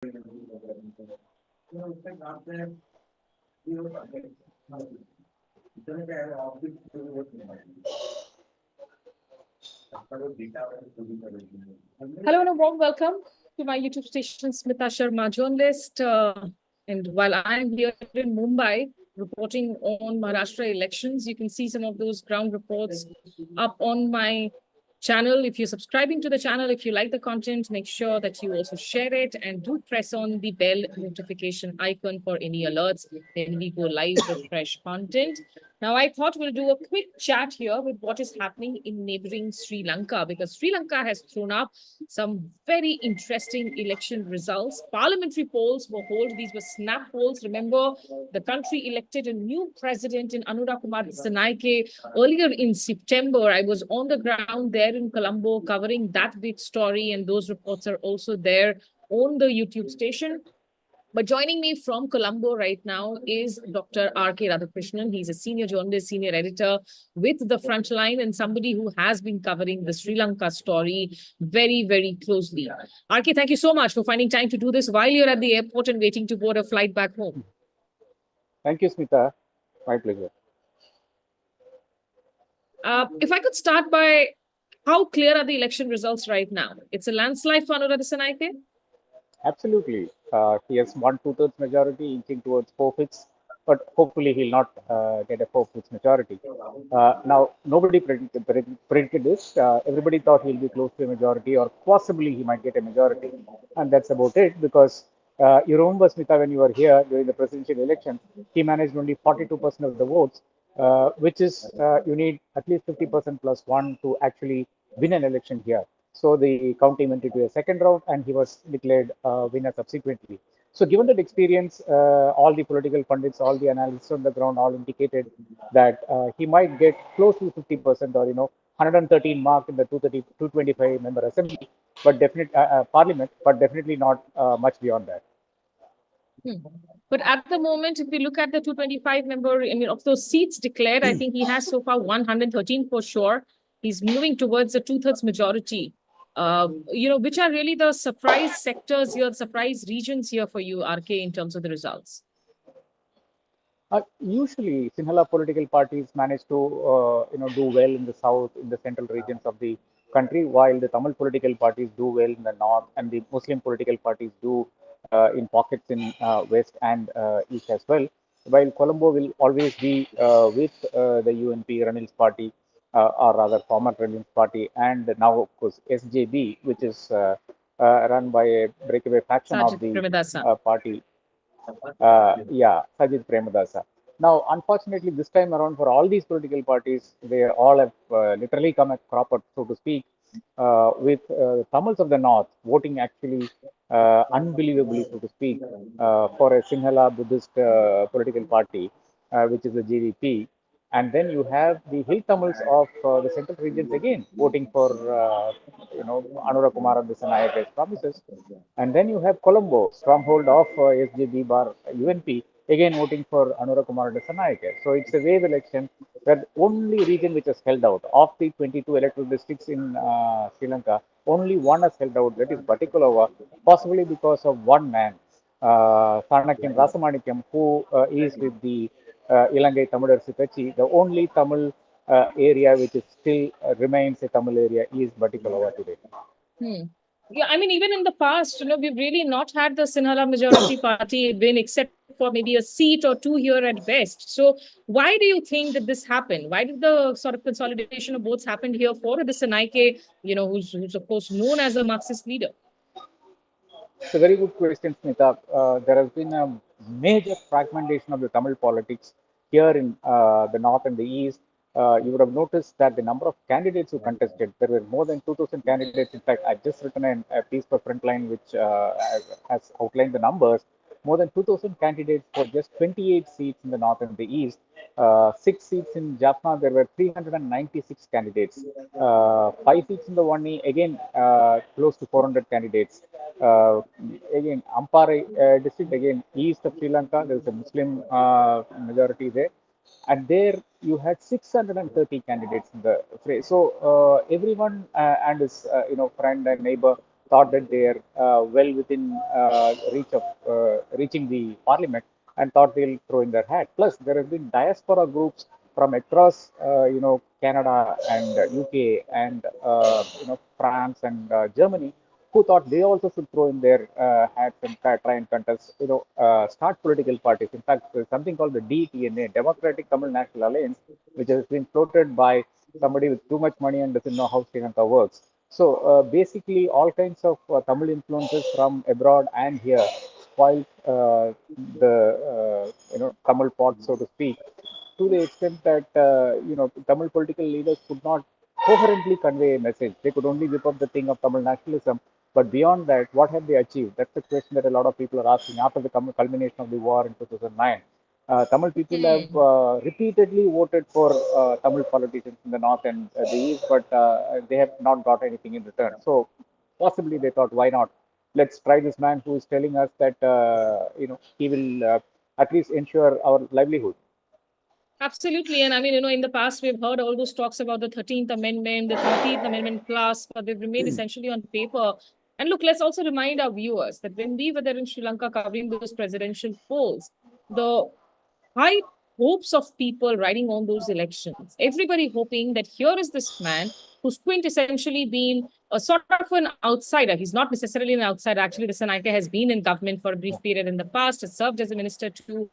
Hello and a warm welcome to my YouTube station, Smita Sharma, journalist. And while I'm here in Mumbai reporting on Maharashtra elections, you can see some of those ground reports up on my channel. If you're subscribing to the channel, if you like the content, make sure that you also share it and do press on the bell notification icon for any alerts when we go live with fresh content. Now, I thought we'll do a quick chat here with what is happening in neighboring Sri Lanka, because Sri Lanka has thrown up some very interesting election results. Parliamentary polls were held. These were snap polls. Remember, the country elected a new president in Anura earlier in September. I was on the ground there in Colombo covering that big story, and those reports are also there on the YouTube station. But joining me from Colombo right now is Dr. R.K. Radhakrishnan. He's a senior journalist, senior editor with the Frontline, and somebody who has been covering the Sri Lanka story very, very closely. R.K., thank you so much for finding time to do this while you're at the airport and waiting to board a flight back home. Thank you, Smita. My pleasure. If I could start by how clear are the election results right now? It's a landslide for Anura Dissanayake? Absolutely. He has won two-thirds majority, inching towards four-fifths, but hopefully he'll not get a four-fifths majority. Now, nobody predicted this. Everybody thought he'll be close to a majority, or possibly he might get a majority. And that's about it, because you remember, Smita, when you were here during the presidential election, he managed only 42% of the votes, which is you need at least 50% plus one to actually win an election here. So the county went into a second round, and he was declared winner subsequently. So given that experience, all the political pundits, all the analysts on the ground, all indicated that he might get close to 50%, or 113 mark in the 225 member assembly, but definitely parliament, but definitely not much beyond that. But at the moment, if we look at the 225 member, I mean, of those seats declared, I think he has so far 113 for sure. He's moving towards a two-thirds majority. Which are really the surprise sectors here, surprise regions here for you, RK, in terms of the results? Usually, Sinhala political parties manage to do well in the south, in the central regions of the country, while the Tamil political parties do well in the north, and the Muslim political parties do in pockets in west and east as well. While Colombo will always be with the UNP Ranil's party, or rather former Ranil's party, and now of course SJB, which is run by a breakaway faction Sajid of the Premadasa. party. Sajid Premadasa. Now, unfortunately, this time around, for all these political parties, they all have literally come at cropper, so to speak, with Tamils of the North voting actually unbelievably, so to speak, for a Sinhala Buddhist political party, which is the JVP. And then you have the Hill Tamils of the central regions again voting for, Anura Kumara Dissanayaka's promises. And then you have Colombo, stronghold of SJB bar UNP, again voting for Anura Kumara Dissanayake. So it's a wave election where the only region which has held out of the 22 electoral districts in Sri Lanka, only one has held out, that is Batikulova, possibly because of one man, Sarnakyam Rasamanikyam, who is with the Ilangai Tamilarsu Kachi. The only Tamil area which is still remains a Tamil area is Batikulova today. Yeah, I mean, even in the past, we've really not had the Sinhala majority party win, except for maybe a seat or two here at best. So why do you think that this happened? Why did the sort of consolidation of votes happen here for the Sanaike, who's of course known as a Marxist leader? It's a very good question, Smita. There has been a major fragmentation of the Tamil politics here in the north and the east. You would have noticed that the number of candidates who contested, there were more than 2,000 candidates. In fact, I've just written a piece for Frontline which has outlined the numbers. More than 2,000 candidates for just 28 seats in the north and the east. 6 seats in Jaffna, there were 396 candidates. 5 seats in the Wani, again, close to 400 candidates. Again, Ampara district, again, east of Sri Lanka, there is a Muslim majority there. And there you had 630 candidates in the fray. So everyone and his friend and neighbor thought that they are well within reaching the parliament and thought they'll throw in their hat. Plus, there have been diaspora groups from across, Canada and UK and France and Germany, who thought they also should throw in their hats and try and contest, start political parties. In fact, there's something called the DTNA, Democratic Tamil National Alliance, which has been floated by somebody with too much money and doesn't know how Sri Lanka works. So basically, all kinds of Tamil influences from abroad and here spoiled the Tamil pot, so to speak, to the extent that Tamil political leaders could not coherently convey a message. They could only whip up the thing of Tamil nationalism. But beyond that, what have they achieved? That's the question that a lot of people are asking after the culmination of the war in 2009. Tamil people have repeatedly voted for Tamil politicians in the north and the east, but they have not got anything in return. So possibly they thought, why not? Let's try this man who is telling us that he will at least ensure our livelihood. Absolutely. And I mean, in the past, we've heard all those talks about the 13th Amendment, the 13th Amendment plus, but they've remained essentially on paper. And look, let's also remind our viewers that when we were there in Sri Lanka covering those presidential polls, the high hopes of people riding on those elections, everybody hoping that here is this man who's quintessentially been a sort of an outsider. He's not necessarily an outsider. Actually, the Sanaike has been in government for a brief period in the past, has served as a minister too.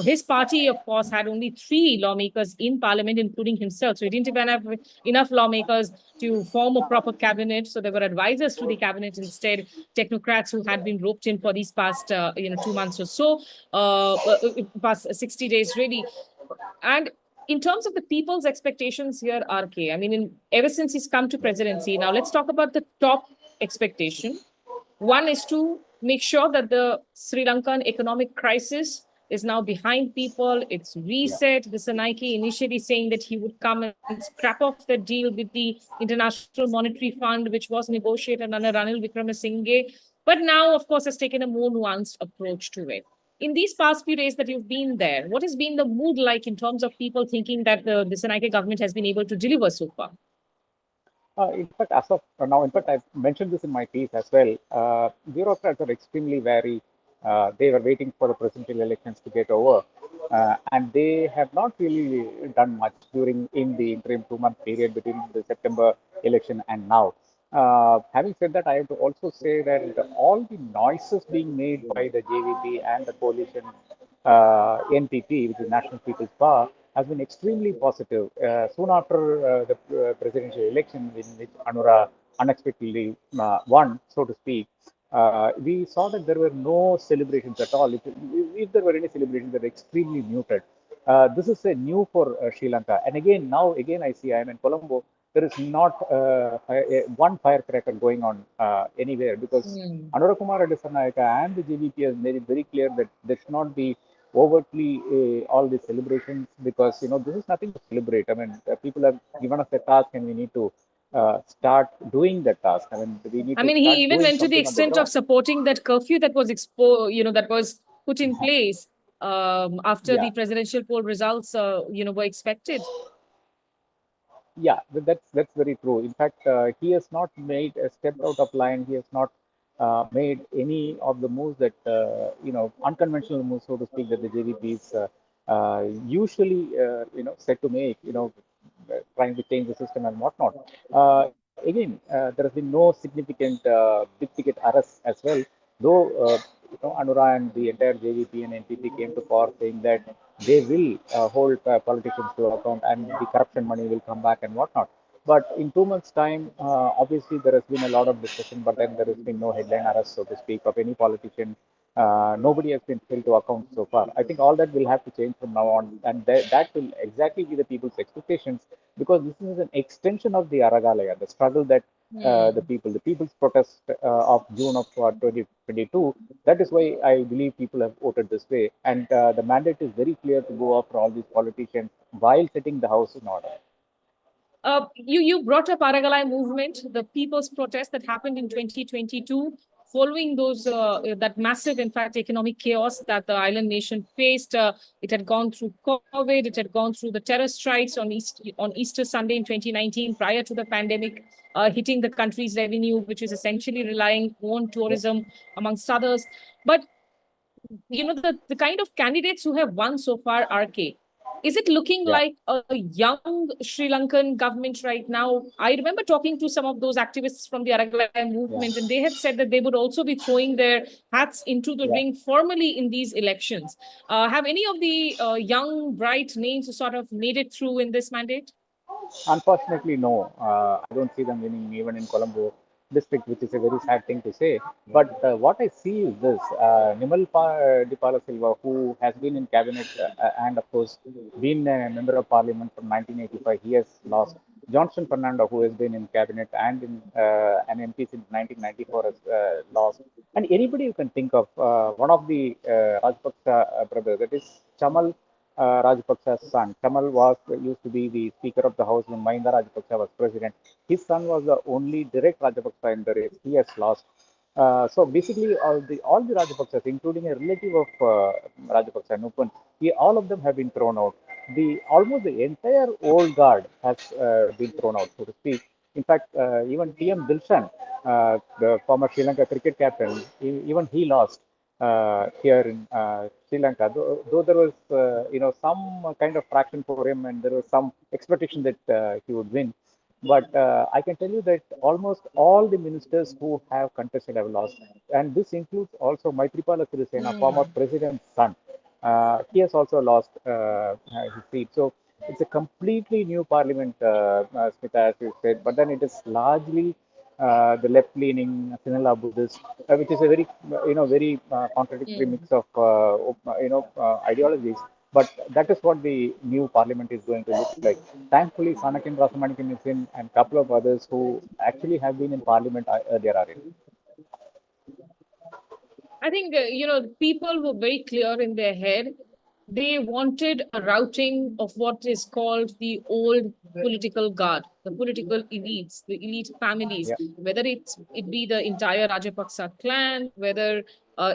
His party, of course, had only 3 lawmakers in parliament, including himself. So he didn't even have enough lawmakers to form a proper cabinet. So there were advisors to the cabinet instead, technocrats who had been roped in for these past, 2 months or so, past 60 days, really. And in terms of the people's expectations here, RK, I mean, ever since he's come to presidency, now let's talk about the top expectation. One is to make sure that the Sri Lankan economic crisis is now behind people. It's reset. The Sanaike initially saying that he would come and scrap off the deal with the International Monetary Fund, which was negotiated under Ranil Wickremesinghe, but now, of course, has taken a more nuanced approach to it. In these past few days that you've been there, what has been the mood like in terms of people thinking that the Sanaike government has been able to deliver so far? In fact, as of now, in fact, I've mentioned this in my piece as well. Bureaucrats are extremely wary. They were waiting for the presidential elections to get over, and they have not really done much during in the interim 2 month period between the September election and now. Having said that, I have to also say that all the noises being made by the JVP and the coalition NPP, which is National People's Power, has been extremely positive. Soon after the presidential election, in which Anura unexpectedly won, so to speak, we saw that there were no celebrations at all. If there were any celebrations, they were extremely muted. This is a new for Sri Lanka. And again, now again, I see I am in Colombo. There is not one firecracker going on anywhere because Anura Kumar Adesanya and the JVP has made it very clear that there should not be overtly all these celebrations because this is nothing to celebrate. I mean, people have given us a task and we need to start doing that task. I mean, we need I to mean, start he even doing went to the something on the extent of ground. supporting that curfew that was that was put in place after Yeah. the presidential poll results, were expected. Yeah, that's very true. In fact, he has not made a step out of line. He has not made any of the moves that unconventional moves, so to speak, that the JVP is usually set to make. Trying to change the system and whatnot. Again, there has been no significant big ticket arrests as well. Though Anura and the entire JVP and NPP came to power saying that they will hold politicians to account and the corruption money will come back and whatnot. But in 2 months' time, obviously there has been a lot of discussion, but then there has been no headline arrest, so to speak, of any politician. Nobody has been held to account so far. I think all that will have to change from now on, and that will exactly be the people's expectations because this is an extension of the Aragalaya, the struggle that the people's protest of June of 2022. That is why I believe people have voted this way, and the mandate is very clear to go after all these politicians while setting the house in order. You brought up Aragalai movement, the people's protest that happened in 2022. following those that massive, in fact, economic chaos that the island nation faced. It had gone through COVID. It had gone through the terror strikes on Easter Sunday in 2019, prior to the pandemic hitting the country's revenue, which is essentially relying on tourism, amongst others. But the kind of candidates who have won so far, RK, is it looking Yeah. like a young Sri Lankan government right now? I remember talking to some of those activists from the Aragalaya movement, and they had said that they would also be throwing their hats into the ring formally in these elections. Have any of the young, bright names sort of made it through in this mandate? Unfortunately, no. I don't see them winning even in Colombo district, which is a very sad thing to say. But what I see is this: Dipala Silva, who has been in cabinet and, of course, been a member of parliament from 1985, he has lost. Johnson Fernando, who has been in cabinet and in an MP since 1994, has lost. And anybody you can think of, one of the Rajapaksa brothers, that is Chamal Rajapaksa's son. Kamal was used to be the Speaker of the House when Mahinda Rajapaksa was president. His son was the only direct Rajapaksa in the race. He has lost. So basically, all the Rajapaksas, including a relative of Rajapaksa, Nupan, all of them have been thrown out. Almost the entire old guard has been thrown out, so to speak. In fact, even TM Dilshan, the former Sri Lanka cricket captain, even he lost here in Sri Lanka. Though there was, some kind of traction for him, and there was some expectation that he would win. But I can tell you that almost all the ministers who have contested have lost, and this includes also Maitripala Sirisena, former president's son. He has also lost his seat. So it's a completely new parliament, Smita, as you said. But then it is largely the left-leaning Sinhala Buddhist, which is a very contradictory mix of ideologies. But that is what the new parliament is going to look like. Thankfully, Sanakin Rasamanikan is in, and a couple of others who actually have been in parliament earlier are in. I think, people were very clear in their head. They wanted a routing of what is called the old political guard, the political elites, the elite families, Yeah. whether it be the entire Rajapaksa clan, whether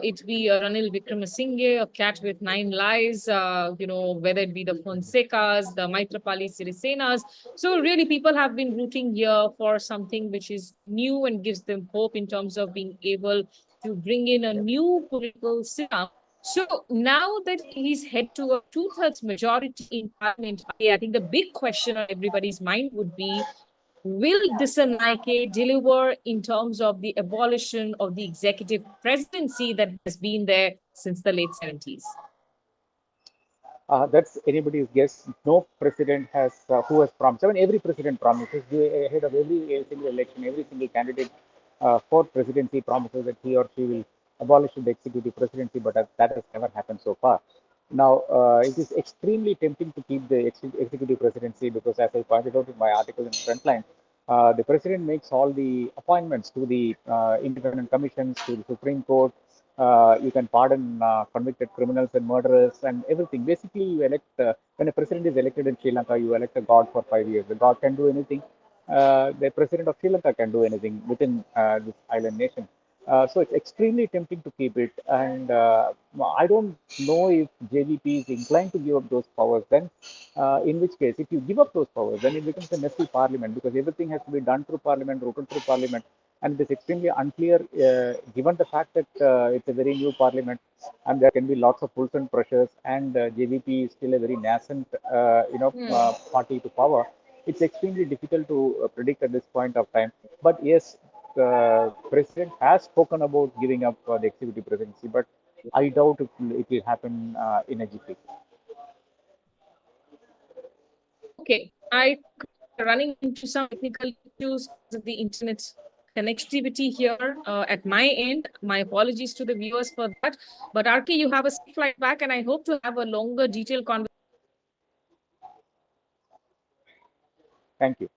it be a Ranil Wickremesinghe, a cat with nine lives, whether it be the Fonsecas, the Maitrapali Sirisenas. So really, people have been rooting here for something which is new and gives them hope in terms of being able to bring in a new political system. So now that he's head to a two-thirds majority in parliament, I think the big question on everybody's mind would be, will Dissanayake deliver in terms of the abolition of the executive presidency that has been there since the late 70s? That's anybody's guess. No president has who has promised. I mean, every president promises ahead of every single election. Every single candidate for presidency promises that he or she will abolish the executive presidency, but that has never happened so far. Now, it is extremely tempting to keep the executive presidency because, as I pointed out in my article in Frontline, the president makes all the appointments to the independent commissions, to the Supreme Court. You can pardon convicted criminals and murderers and everything. Basically, you elect, when a president is elected in Sri Lanka, you elect a god for 5 years. The god can do anything. The president of Sri Lanka can do anything within this island nation. So it's extremely tempting to keep it. And I don't know if JVP is inclined to give up those powers. Then, in which case, if you give up those powers, then it becomes a messy parliament because everything has to be done through parliament, routed through parliament. And it is extremely unclear, given the fact that it's a very new parliament and there can be lots of pulls and pressures, and JVP is still a very nascent, party to power. It's extremely difficult to predict at this point of time. But yes, the president has spoken about giving up the executive presidency, but I doubt it will happen in a jiffy. Okay, I think we're running into some technical issues because of the internet connectivity here at my end. My apologies to the viewers for that. But RK, you have a safe flight back, and I hope to have a longer, detailed conversation. Thank you.